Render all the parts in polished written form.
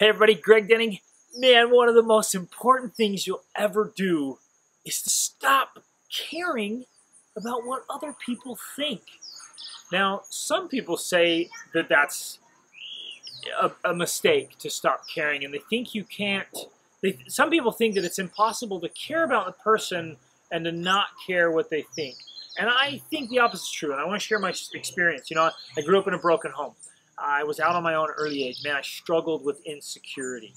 Hey everybody, Greg Denning. Man, one of the most important things you'll ever do is to stop caring about what other people think. Now, some people say that that's a mistake to stop caring, and they think you can't. Some people think that it's impossible to care about the person and to not care what they think. And I think the opposite is true, and I want to share my experience. You know, I grew up in a broken home. I was out on my own at an early age. Man, I struggled with insecurity.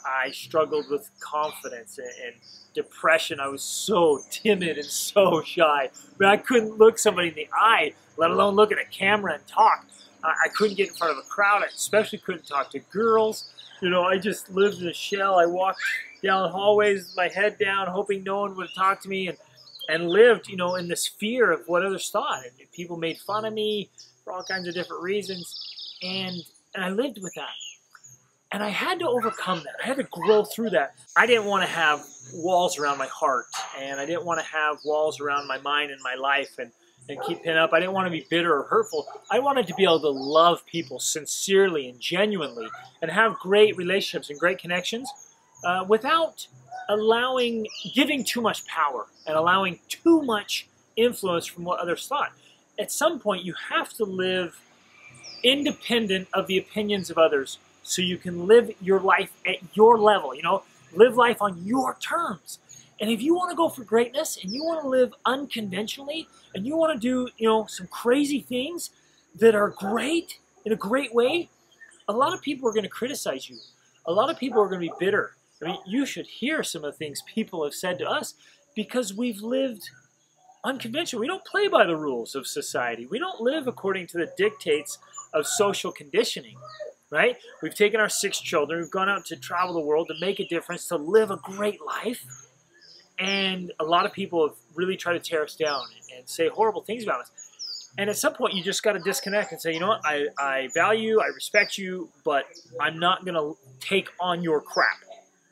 I struggled with confidence and depression. I was so timid and so shy. But I couldn't look somebody in the eye, let alone look at a camera and talk. I couldn't get in front of a crowd. I especially couldn't talk to girls. You know, I just lived in a shell. I walked down hallways with my head down, hoping no one would talk to me, and lived, you know, in this fear of what others thought. And people made fun of me for all kinds of different reasons. And I lived with that. And I had to overcome that. I had to grow through that. I didn't want to have walls around my heart, and I didn't want to have walls around my mind and my life and keep it up. I didn't want to be bitter or hurtful. I wanted to be able to love people sincerely and genuinely and have great relationships and great connections without giving too much power and allowing too much influence from what others thought. At some point, you have to live independent of the opinions of others, so you can live your life at your level, you know, live life on your terms. And if you want to go for greatness and you want to live unconventionally and you want to do, you know, some crazy things that are great in a great way, a lot of people are going to criticize you. A lot of people are going to be bitter. I mean, you should hear some of the things people have said to us because we've lived unconventional. We don't play by the rules of society. We don't live according to the dictates of social conditioning, right? We've taken our 6 children, we've gone out to travel the world to make a difference, to live a great life, and a lot of people have really tried to tear us down and say horrible things about us. And at some point, you just got to disconnect and say, you know what, I value, I respect you, but I'm not going to take on your crap,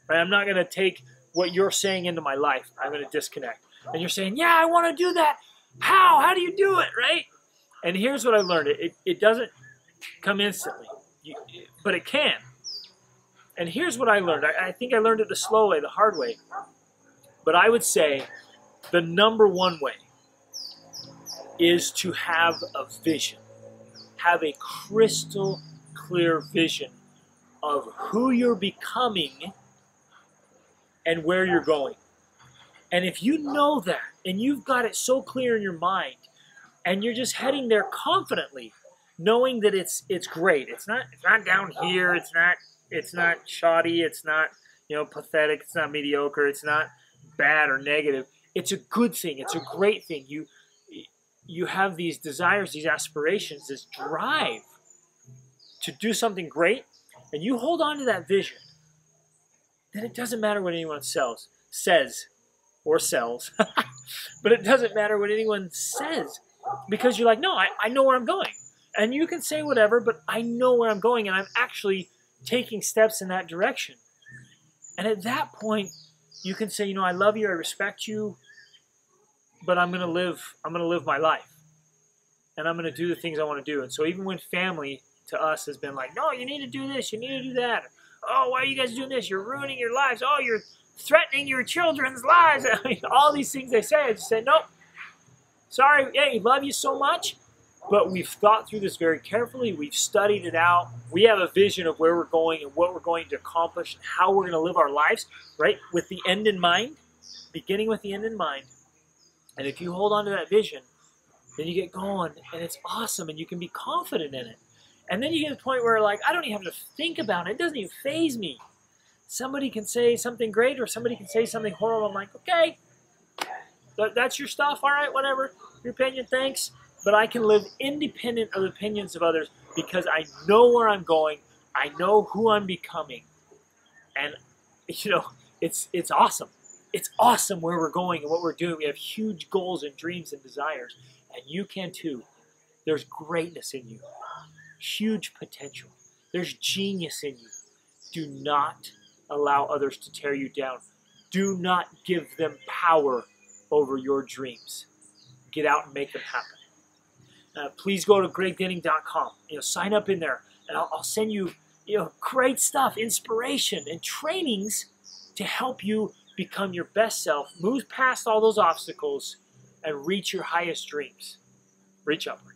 right? I'm not going to take what you're saying into my life. I'm going to disconnect. And you're saying, yeah, I want to do that. How? How do you do it, right? And here's what I learned. It doesn't come instantly, but it can. And here's what I learned. I think I learned it the slow way, the hard way. But I would say the number one way is to have a vision. Have a crystal clear vision of who you're becoming and where you're going. And if you know that, and you've got it so clear in your mind, and you're just heading there confidently, knowing that it's great. It's not down here. It's not shoddy. It's not, you know, pathetic. It's not mediocre. It's not bad or negative. It's a good thing. It's a great thing. You have these desires, these aspirations, this drive to do something great, and you hold on to that vision. Then it doesn't matter what anyone says, but it doesn't matter what anyone says, because you're like, no, I know where I'm going. And you can say whatever, but I know where I'm going, and I'm actually taking steps in that direction. And at that point, you can say, you know, I love you, I respect you, but I'm going to live my life. And I'm going to do the things I want to do. And so even when family to us has been like, no, you need to do this, you need to do that. Oh, why are you guys doing this? You're ruining your lives. Oh, you're threatening your children's lives. I mean, all these things they say, I just say, nope. Sorry, hey, love you so much. But we've thought through this very carefully. We've studied it out. We have a vision of where we're going and what we're going to accomplish, and how we're going to live our lives, right? With the end in mind, beginning with the end in mind. And if you hold on to that vision, then you get going, and it's awesome, and you can be confident in it. And then you get to the point where, like, I don't even have to think about it. It doesn't even faze me. Somebody can say something great, or somebody can say something horrible. I'm like, okay, that's your stuff. All right, whatever. Your opinion, thanks. But I can live independent of the opinions of others because I know where I'm going. I know who I'm becoming. And, you know, it's awesome. It's awesome where we're going and what we're doing. We have huge goals and dreams and desires. And you can too. There's greatness in you. Huge potential. There's genius in you. Do not allow others to tear you down. Do not give them power over your dreams. Get out and make them happen. Please go to gregdenning.com. You know, sign up in there, and I'll send you great stuff, inspiration, and trainings to help you become your best self, move past all those obstacles, and reach your highest dreams. Reach upward.